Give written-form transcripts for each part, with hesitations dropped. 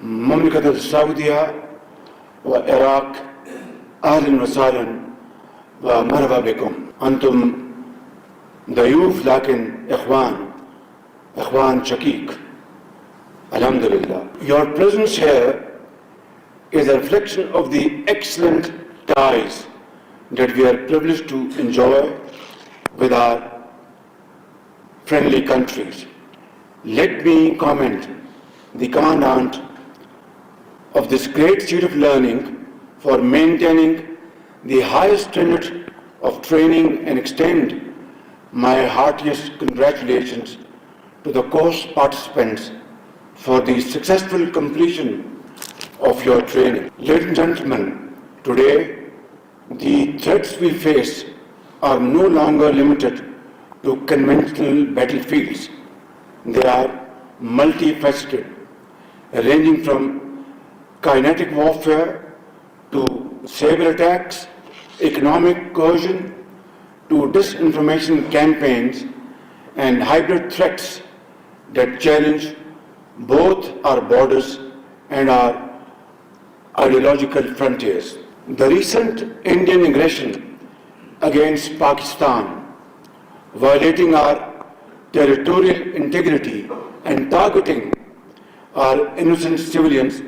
المملكة السعودية والعراق أهلا وسهلا ومرحبا بكم. أنتم ضيوف لكن إخوان شقيق. Alhamdulillah. Your presence here is a reflection of the excellent ties that we are privileged to enjoy with our friendly countries. Let me commend the Commandant of this great Institute of Learning for maintaining the highest standard of training and extend my heartiest congratulations to the course participants for the successful completion of your training. Ladies and gentlemen, today the threats we face are no longer limited to conventional battlefields. They are multifaceted, ranging from kinetic warfare to cyber attacks, economic coercion, to disinformation campaigns and hybrid threats that challenge both our borders and our ideological frontiers. The recent Indian aggression against Pakistan, violating our territorial integrity and targeting our innocent civilians,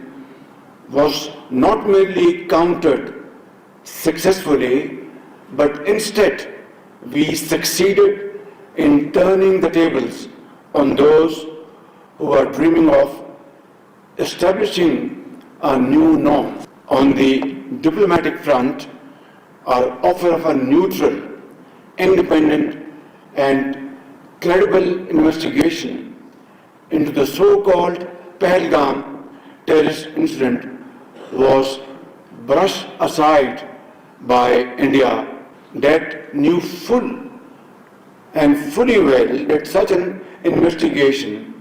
was not merely countered successfully, but instead we succeeded in turning the tables on those who are dreaming of establishing a new norm. On the diplomatic front, our offer of a neutral, independent and credible investigation into the so-called 𝗣𝗶𝗀𝗀𝗀 terrorist incident was brushed aside by India, that knew fully well that such an investigation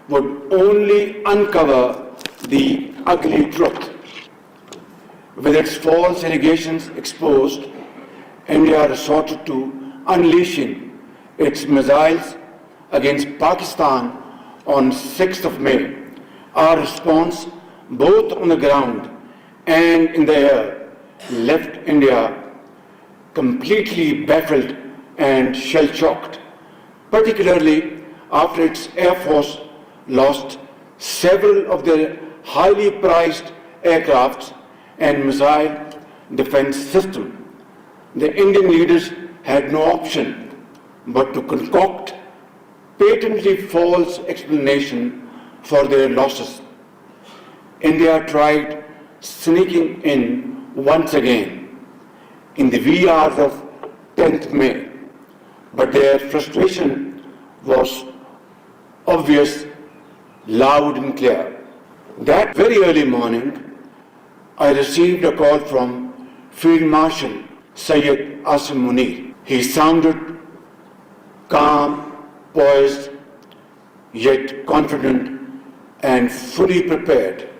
would only uncover the ugly truth. With its false allegations exposed, India resorted to unleashing its missiles against Pakistan on 6th of May. Our response, both on the ground and in the air, left India completely baffled and shell-shocked, particularly after its Air Force lost several of their highly prized aircrafts and missile defense systems. The Indian leaders had no option but to concoct patently false explanation for their losses. India tried sneaking in once again in the wee hours of 10th May, but their frustration was obvious, loud and clear. That very early morning, I received a call from Field Marshal Syed Asim Munir. He sounded calm, poised, yet confident and fully prepared.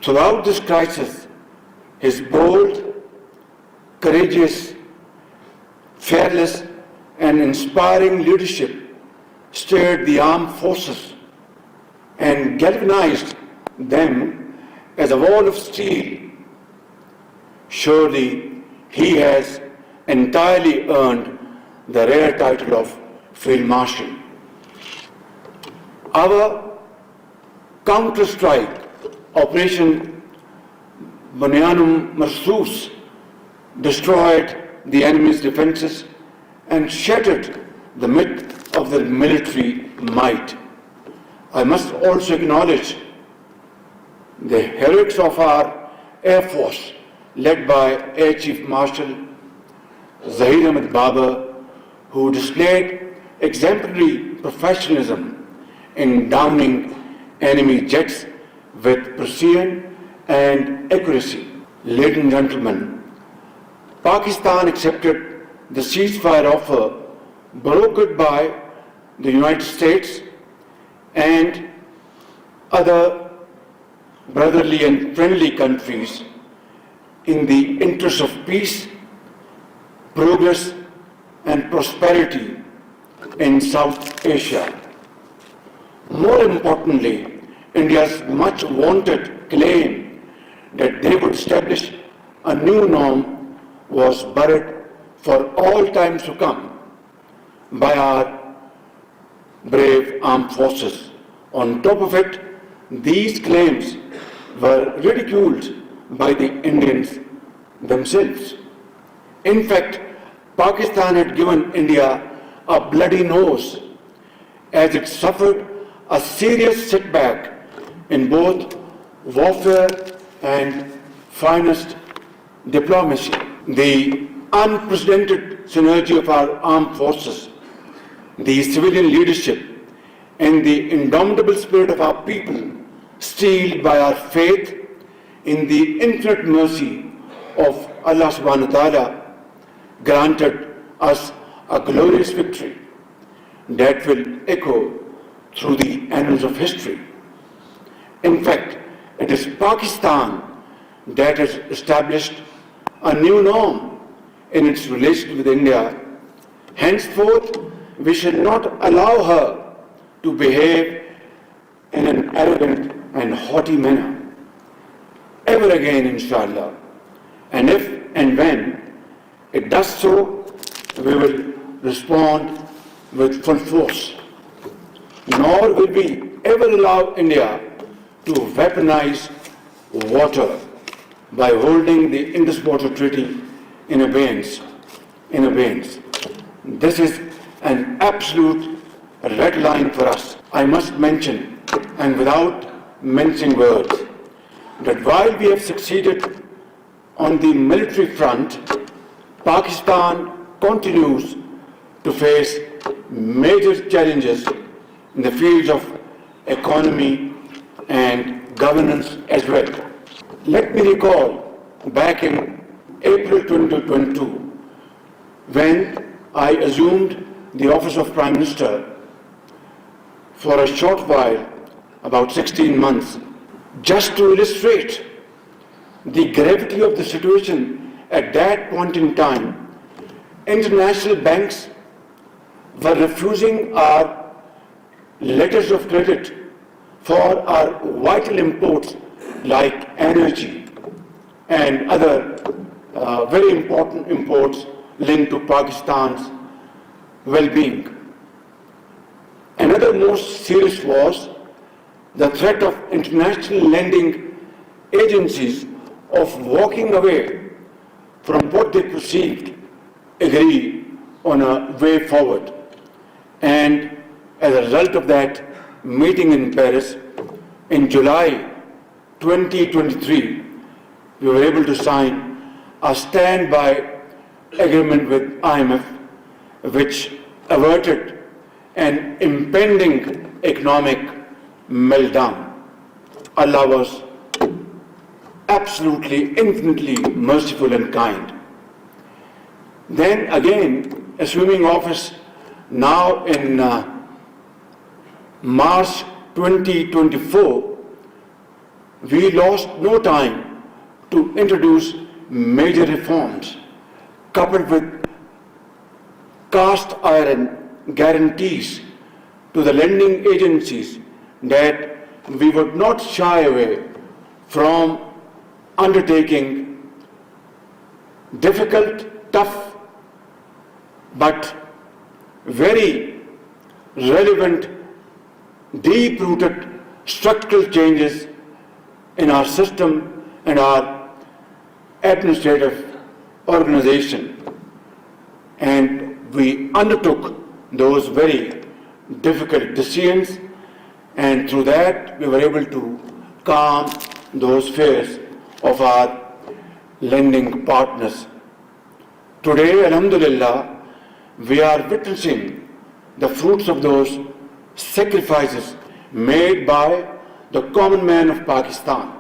Throughout this crisis, his bold, courageous, fearless, and inspiring leadership stirred the armed forces and galvanized them as a wall of steel. Surely he has entirely earned the rare title of Field Marshal. Our counter-strike Operation 𝗤𝗂𝗏𝗻𝗄𝗂 destroyed the enemy's defenses and shattered the myth of their military might. I must also acknowledge the heroics of our Air Force, led by Air Chief Marshal 𝗤𝗂𝗏𝗵𝗲𝗵𝗯, who displayed exemplary professionalism in downing enemy jets with precision and accuracy. Ladies and gentlemen, Pakistan accepted the ceasefire offer brokered by the United States and other brotherly and friendly countries in the interest of peace, progress, and prosperity in South Asia. More importantly, India's much wanted claim that they would establish a new norm was buried for all times to come by our brave armed forces. On top of it, these claims were ridiculed by the Indians themselves. In fact, Pakistan had given India a bloody nose as it suffered a serious setback in both warfare and finest diplomacy. The unprecedented synergy of our armed forces, the civilian leadership, and the indomitable spirit of our people, steeled by our faith in the infinite mercy of Allah subhanahu wa ta'ala, granted us a glorious victory that will echo through the annals of history. In fact, it is Pakistan that has established a new norm in its relation with India. Henceforth, we shall not allow her to behave in an arrogant and haughty manner ever again, inshallah. And if and when it does so, we will respond with full force. Nor will we ever allow India to weaponize water by holding the Indus Water Treaty in abeyance. This is an absolute red line for us. I must mention, and without mincing words, that while we have succeeded on the military front, Pakistan continues to face major challenges in the fields of economy and governance as well. Let me recall back in April 2022, when I assumed the office of Prime Minister for a short while, about 16 months, just to illustrate the gravity of the situation at that point in time. International banks were refusing our letters of credit for our vital imports like energy and other very important imports linked to Pakistan's well-being. Another most serious was the threat of international lending agencies of walking away from what they perceived agree on a way forward. And as a result of that meeting in Paris, in July 2023, we were able to sign a standby agreement with IMF, which averted an impending economic meltdown. Allah was absolutely, infinitely merciful and kind. Then again, assuming office now in March 2024, we lost no time to introduce major reforms coupled with cast iron guarantees to the lending agencies that we would not shy away from undertaking difficult, tough, but very relevant, deep-rooted structural changes in our system and our administrative organization. And we undertook those very difficult decisions, and through that we were able to calm those fears of our lending partners. Today, alhamdulillah, we are witnessing the fruits of those sacrifices made by the common man of Pakistan.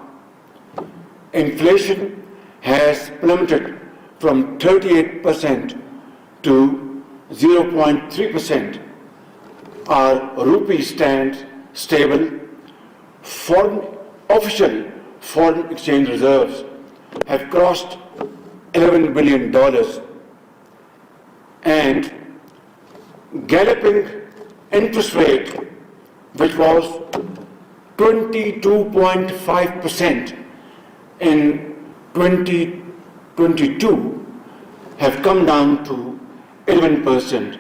Inflation has plummeted from 38% to 0.3%. Our rupee stands stable. Official foreign exchange reserves have crossed $11 billion, and galloping interest rate, which was 22.5% in 2022, have come down to 11%.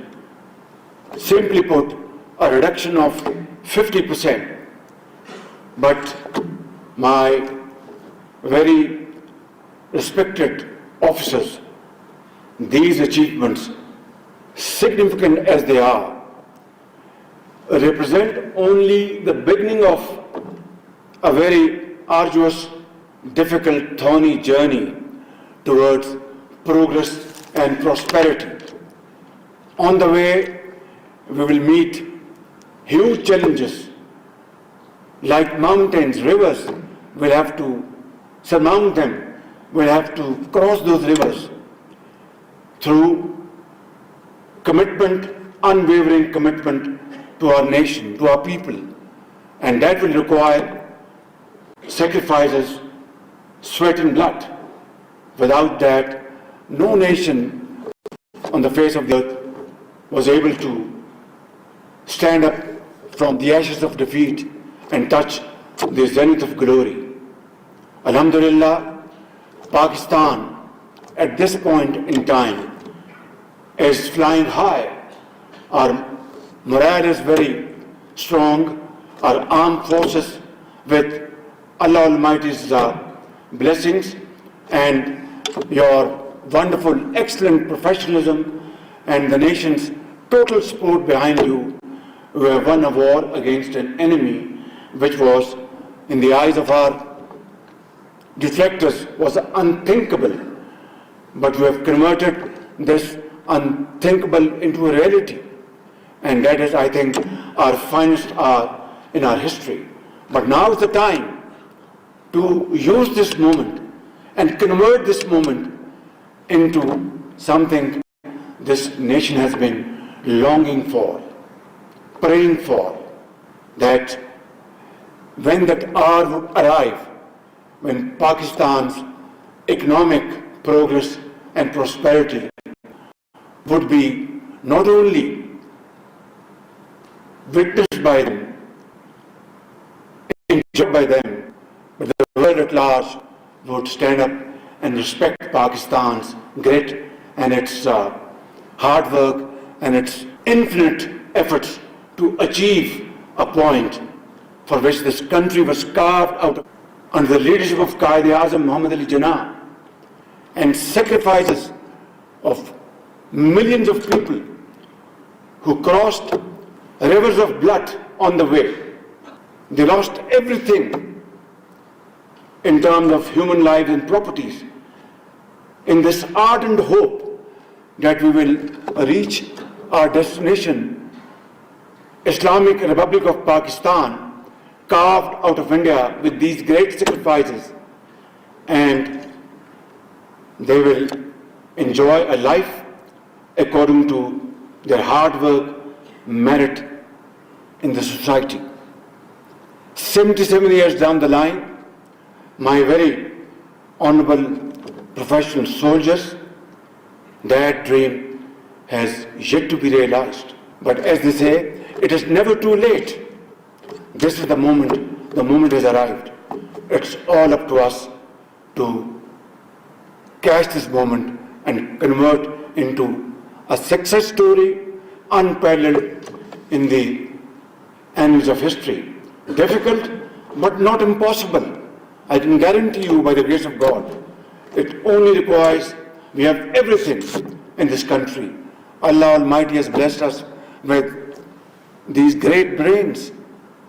Simply put, a reduction of 50%. But my very respected officers, these achievements, significant as they are, represent only the beginning of a very arduous, difficult, thorny journey towards progress and prosperity. On the way, we will meet huge challenges like mountains, rivers. We'll have to surmount them. We'll have to cross those rivers through commitment, unwavering commitment to our nation, to our people. And that will require sacrifices, sweat and blood. Without that, no nation on the face of the earth was able to stand up from the ashes of defeat and touch the zenith of glory. Alhamdulillah, Pakistan at this point in time is flying high. Our morale is very strong. Our armed forces, with Allah Almighty's blessings and your wonderful, excellent professionalism and the nation's total support behind you, we have won a war against an enemy which was, in the eyes of our detractors, was unthinkable. But we have converted this unthinkable into a reality. And that is, I think, our finest hour in our history. But now is the time to use this moment and convert this moment into something this nation has been longing for, praying for, that when that hour would arrive, when Pakistan's economic progress and prosperity would be not only witnessed by them, enjoyed by them, but the world at large would stand up and respect Pakistan's grit and its hard work and its infinite efforts to achieve a point for which this country was carved out under the leadership of 𝗤𝗂𝗍 Muhammad Ali Jinnah, and sacrifices of millions of people who crossed rivers of blood on the way. They lost everything in terms of human lives and properties in this ardent hope that we will reach our destination, Islamic Republic of Pakistan, carved out of India with these great sacrifices, and they will enjoy a life according to their hard work, merit in the society. 77 years down the line, my very honorable professional soldiers, that dream has yet to be realized. But as they say, it is never too late. This is the moment has arrived. It's all up to us to catch this moment and convert into a success story unparalleled in the annals of history. Difficult, but not impossible. I can guarantee you by the grace of God. It only requires, we have everything in this country. Allah Almighty has blessed us with these great brains,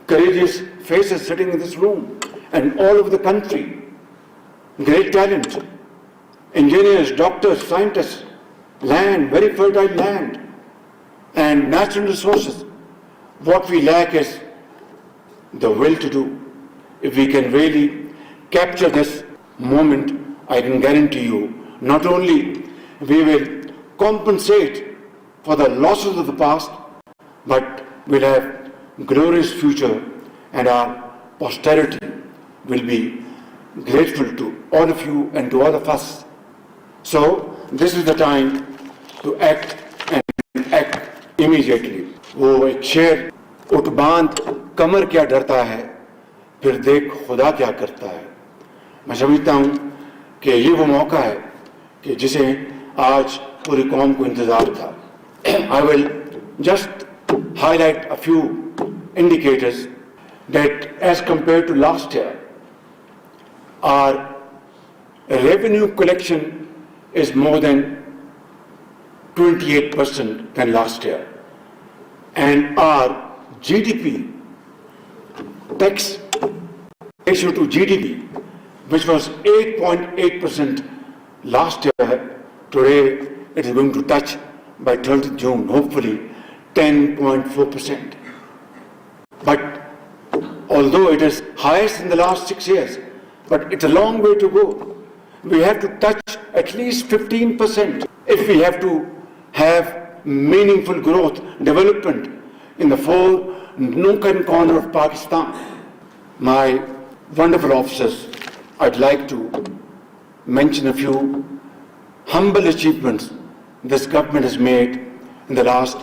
courageous faces sitting in this room, and all over the country. Great talent, engineers, doctors, scientists, land, very fertile land, and natural resources. What we lack is the will to do. If we can really capture this moment, I can guarantee you, not only we will compensate for the losses of the past, but we'll have glorious future, and our posterity will be grateful to all of you and to all of us. So this is the time to act and act immediately. वो एक शेर, उठ बांध कमर क्या डरता है, फिर देख खुदा क्या करता है। मैं समझता हूँ कि ये वो मौका है कि जिसे आज पूरी कौम को इंतजार था। I will just highlight a few indicators that as compared to last year, our revenue collection is more than 28% than last year. And our GDP, tax ratio to GDP, which was 8.8% last year, today it is going to touch by 30th June, hopefully 10.4%. But although it is highest in the last 6 years, but it's a long way to go. We have to touch at least 15% if we have to have meaningful growth, development in the four nook and corner of Pakistan. My wonderful officers, I'd like to mention a few humble achievements this government has made in the last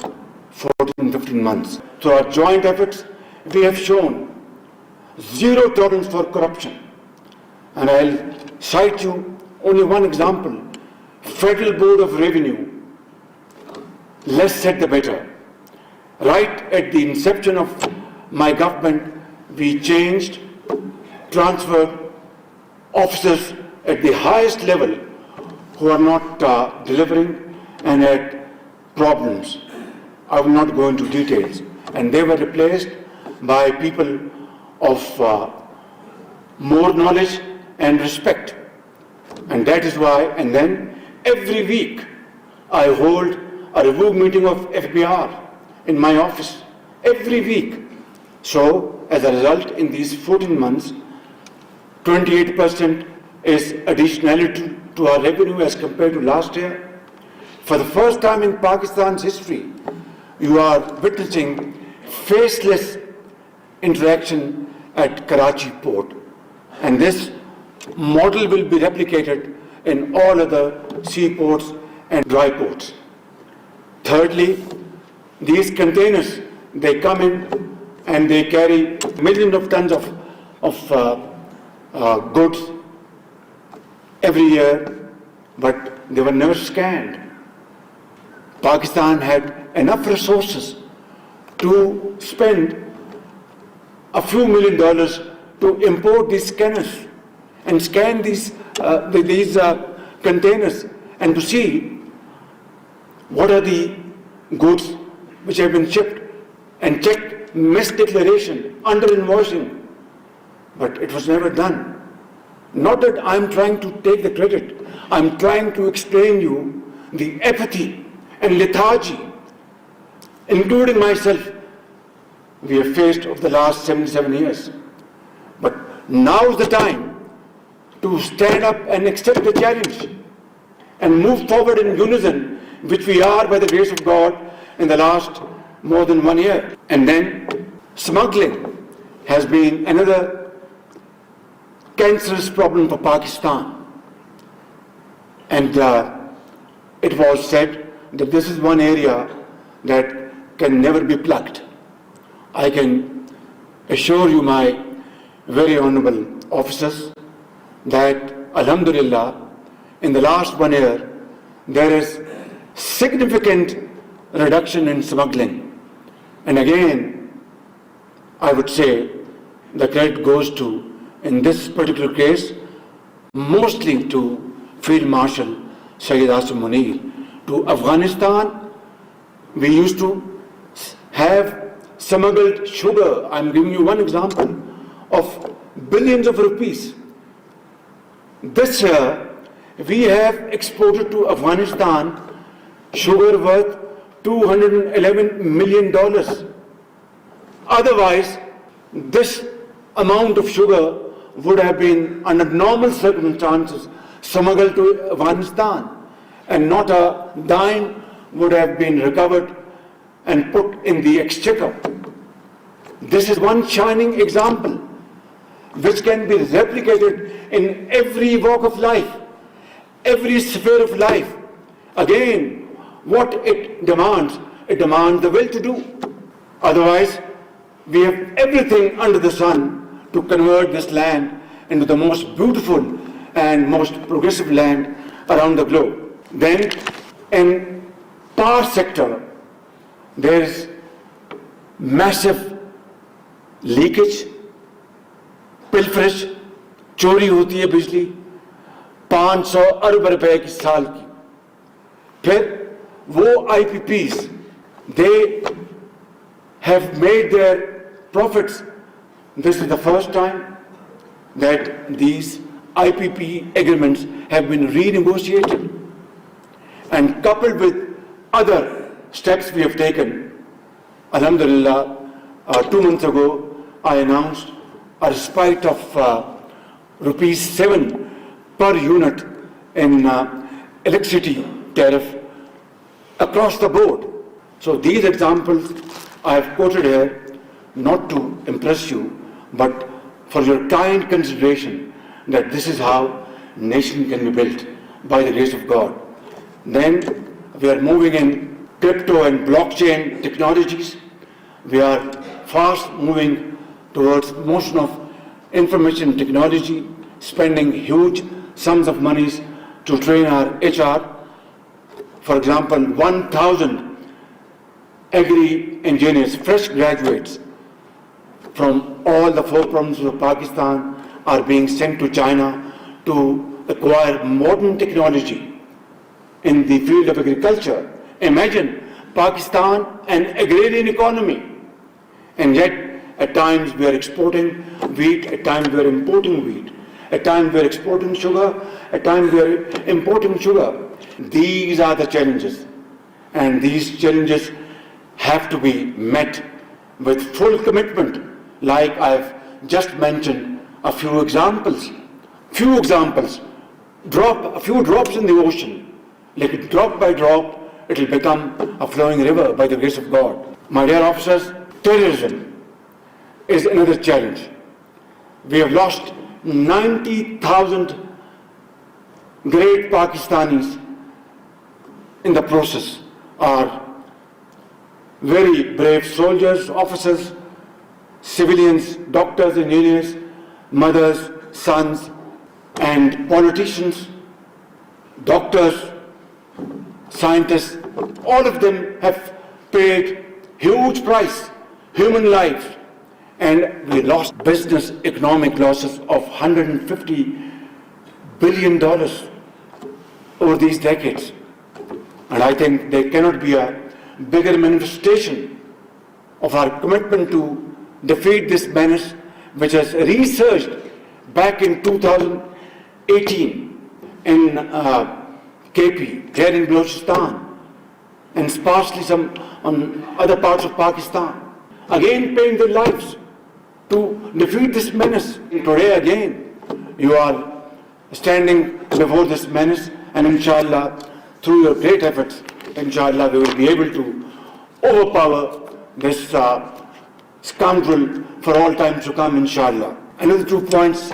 14-15 months. Through our joint efforts, we have shown zero tolerance for corruption. And I'll cite you only one example. Federal Board of Revenue, less said the better. Right at the inception of my government, we changed, transferred officers at the highest level who are not delivering and had problems. I will not go into details. And they were replaced by people of more knowledge and respect. And that is why, and then every week I hold a review meeting of FBR in my office, every week. So as a result, in these 14 months, 28% is additionality to our revenue as compared to last year. For the first time in Pakistan's history, you are witnessing faceless interaction at Karachi port. And this model will be replicated in all other seaports and dry ports. Thirdly, these containers, they come in and they carry millions of tons of goods every year, but they were never scanned. Pakistan had enough resources to spend a few $1 million to import these scanners and scan these containers and to see what are the goods which have been shipped and check misdeclaration, under invoicing. But it was never done. Not that I'm trying to take the credit. I'm trying to explain you the apathy and lethargy, including myself, we have faced over the last 77 years. But now is the time to stand up and accept the challenge and move forward in unison, which we are by the grace of God in the last more than 1 year. And then smuggling has been another cancerous problem for Pakistan. And it was said that this is one area that can never be plugged. I can assure you, my very honorable officers, that Alhamdulillah, in the last 1 year, there is significant reduction in smuggling. And again, I would say the credit goes to, in this particular case, mostly to Field Marshal Sayyid Asim Munir. To Afghanistan, we used to have smuggled sugar. I'm giving you one example of billions of rupees. This year, we have exported to Afghanistan sugar worth $211 million. Otherwise, this amount of sugar would have been, under normal circumstances, smuggled to Afghanistan, and not a dime would have been recovered and put in the exchequer. This is one shining example which can be replicated in every walk of life, every sphere of life. Again, what it demands the will to do. Otherwise, we have everything under the sun to convert this land into the most beautiful and most progressive land around the globe. Then, in power sector, there is massive leakage, pilferage, चोरी होती है बिजली 500 अरब रुपए की साल की. फिर वो IPPs, they have made their profits. This is the first time that these IPP agreements have been renegotiated, and coupled with other steps we have taken. Alhamdulillah, 2 months ago, I announced a respite of ₹7 per unit in electricity tariff across the board. So these examples I have quoted here not to impress you, but for your kind consideration that this is how nation can be built by the grace of God. Then we are moving in crypto and blockchain technologies. We are fast moving towards motion of information technology, spending huge sums of monies to train our HR. For example, 1,000 agri-engineers, fresh graduates from all the 4 provinces of Pakistan are being sent to China to acquire modern technology in the field of agriculture. Imagine Pakistan, an agrarian economy, and yet at times we are exporting wheat, at times we are importing wheat, at times we are exporting sugar, at times we are importing sugar. These are the challenges, and these challenges have to be met with full commitment, like I've just mentioned a few examples. A few drops in the ocean, like drop by drop, it will become a flowing river by the grace of God. My dear officers, terrorism is another challenge. We have lost 90,000 great Pakistanis in the process. Are very brave soldiers, officers, civilians, doctors, engineers, mothers, sons, and politicians, doctors, scientists. All of them have paid huge price, human lives, and we lost business economic losses of $150 billion over these decades. And I think there cannot be a bigger manifestation of our commitment to defeat this menace, which has resurged back in 2018 in KP, here in Balochistan, and sparsely some on other parts of Pakistan, again paying their lives to defeat this menace. And today again, you are standing before this menace, and inshallah, through your great efforts, inshallah, we will be able to overpower this scoundrel for all time to come, inshallah. Another 2 points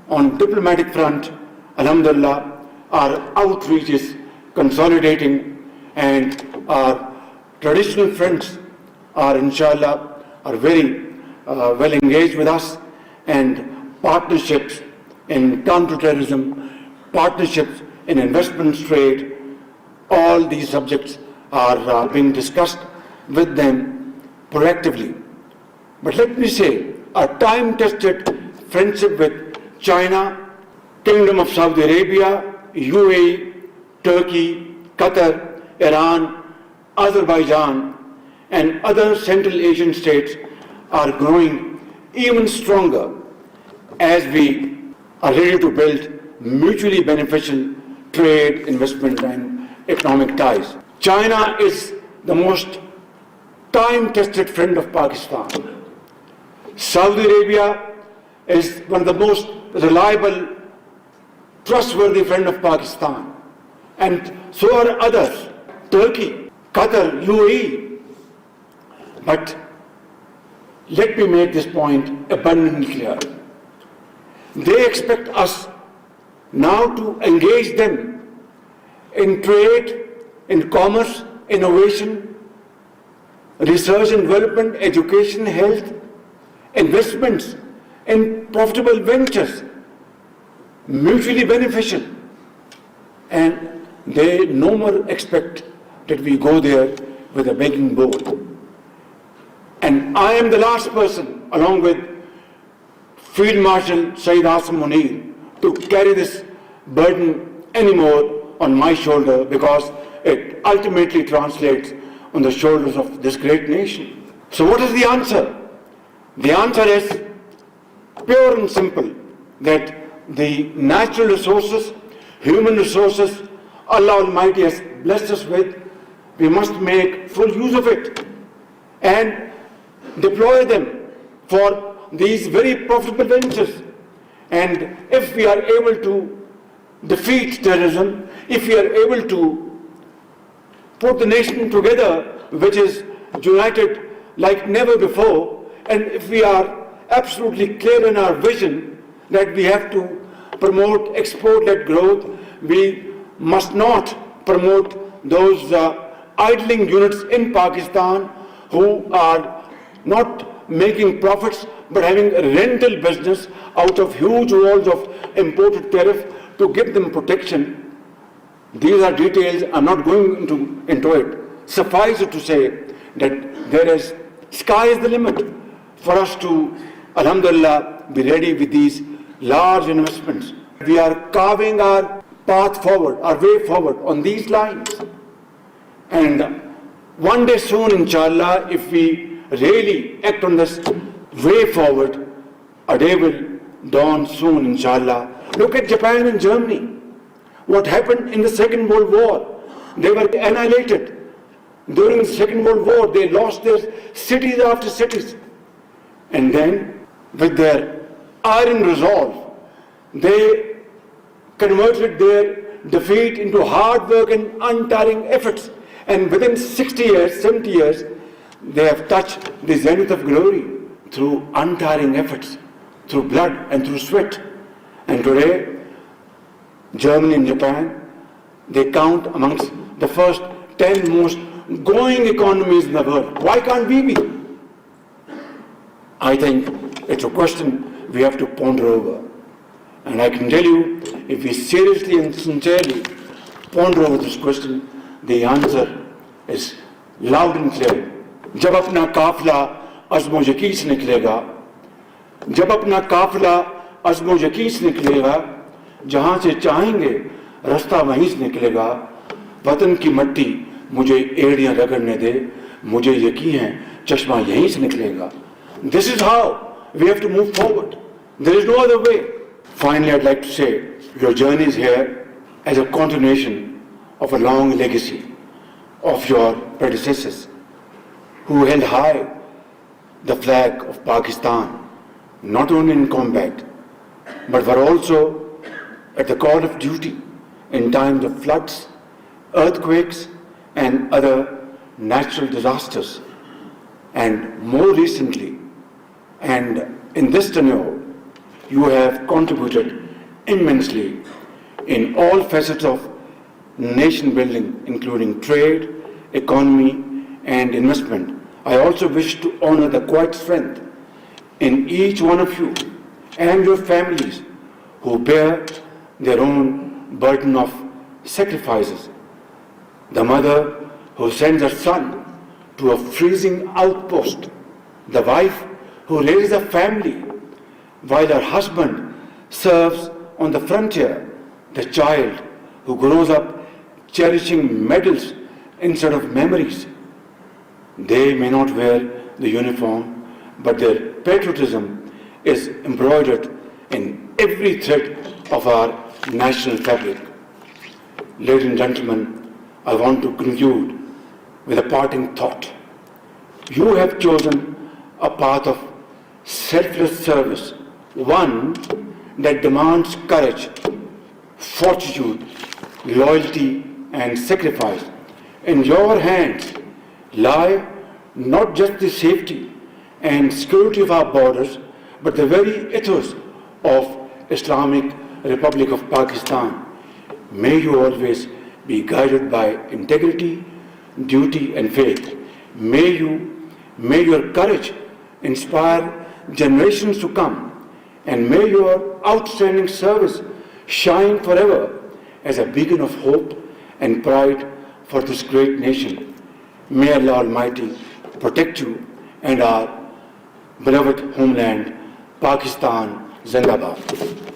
on diplomatic front, alhamdulillah, our outreach is consolidating, and our traditional friends are, inshallah, are very well engaged with us, and partnerships in counterterrorism, partnerships in investment trade, all these subjects are being discussed with them proactively. But let me say, a time-tested friendship with China, Kingdom of Saudi Arabia, UAE, Turkey, Qatar, Iran, Azerbaijan, and other Central Asian states are growing even stronger as we are ready to build mutually beneficial trade, investment, and economic ties. China is the most time-tested friend of Pakistan. Saudi Arabia is one of the most reliable, trustworthy friend of Pakistan. And so are others, Turkey, Qatar, UAE. But let me make this point abundantly clear. They expect us now to engage them in trade, in commerce, innovation, research and development, education, health, investments, in profitable ventures, mutually beneficial. And they no more expect that we go there with a begging bowl. And I am the last person, along with Field Marshal Sayyid Asim Munir, to carry this burden anymore on my shoulder, because it ultimately translates on the shoulders of this great nation. So what is the answer? The answer is pure and simple, that the natural resources, human resources Allah Almighty has blessed us with, we must make full use of it and deploy them for these very profitable ventures. And if we are able to defeat terrorism, if we are able to put the nation together, which is united like never before, and if we are absolutely clear in our vision that we have to promote export-led growth, we must not promote those idling units in Pakistan who are not making profits but having a rental business out of huge walls of imported tariff to give them protection. These are details, I'm not going into it. Suffice it to say that there is, sky is the limit for us to, alhamdulillah, be ready with these large investments. We are carving our path forward, our way forward on these lines. And one day soon, inshallah, if we really act on this way forward, a day will dawn soon, inshallah. Look at Japan and Germany. What happened in the Second World War? They were annihilated. During the Second World War, they lost their cities after cities. And then, with their iron resolve, they converted their defeat into hard work and untiring efforts. And within 60 years, 70 years, they have touched the zenith of glory through untiring efforts, through blood and through sweat. And today, Germany and Japan, they count amongst the first 10 most growing economies in the world. Why can't we be? I think it's a question we have to ponder over. And I can tell you, if we seriously and sincerely ponder over this question, the answer is loud and clear. जब अपना काफिला अज़्म यकीन से निकलेगा, जब अपना काफिला अज़्म यकीन से निकलेगा, जहाँ से चाहेंगे रास्ता वहीं से निकलेगा, वतन की मट्टी मुझे एड़ियाँ रगड़ने दे, मुझे यकीन है चश्मा यहीं से निकलेगा. This is how we have to move forward. There is no other way. Finally, I'd like to say, your journey is here as a continuation of a long legacy of your predecessors who held high the flag of Pakistan, not only in combat, but were also at the call of duty in times of floods, earthquakes, and other natural disasters. And more recently, and in this tenure, you have contributed immensely in all facets of nation building, including trade, economy, and investment. I also wish to honor the quiet strength in each one of you and your families who bear their own burden of sacrifices. The mother who sends her son to a freezing outpost, the wife who raises a family while her husband serves on the frontier, the child who grows up cherishing medals instead of memories. They may not wear the uniform, but their patriotism is embroidered in every thread of our national fabric. Ladies and gentlemen, I want to conclude with a parting thought. You have chosen a path of selfless service, one that demands courage, fortitude, loyalty, and sacrifice. In your hands lie not just the safety and security of our borders, but the very ethos of Islamic Republic of Pakistan. May you always be guided by integrity, duty, and faith. May your courage inspire generations to come, and may your outstanding service shine forever as a beacon of hope and pride for this great nation. May Allah Almighty protect you and our beloved homeland, Pakistan Zindabad.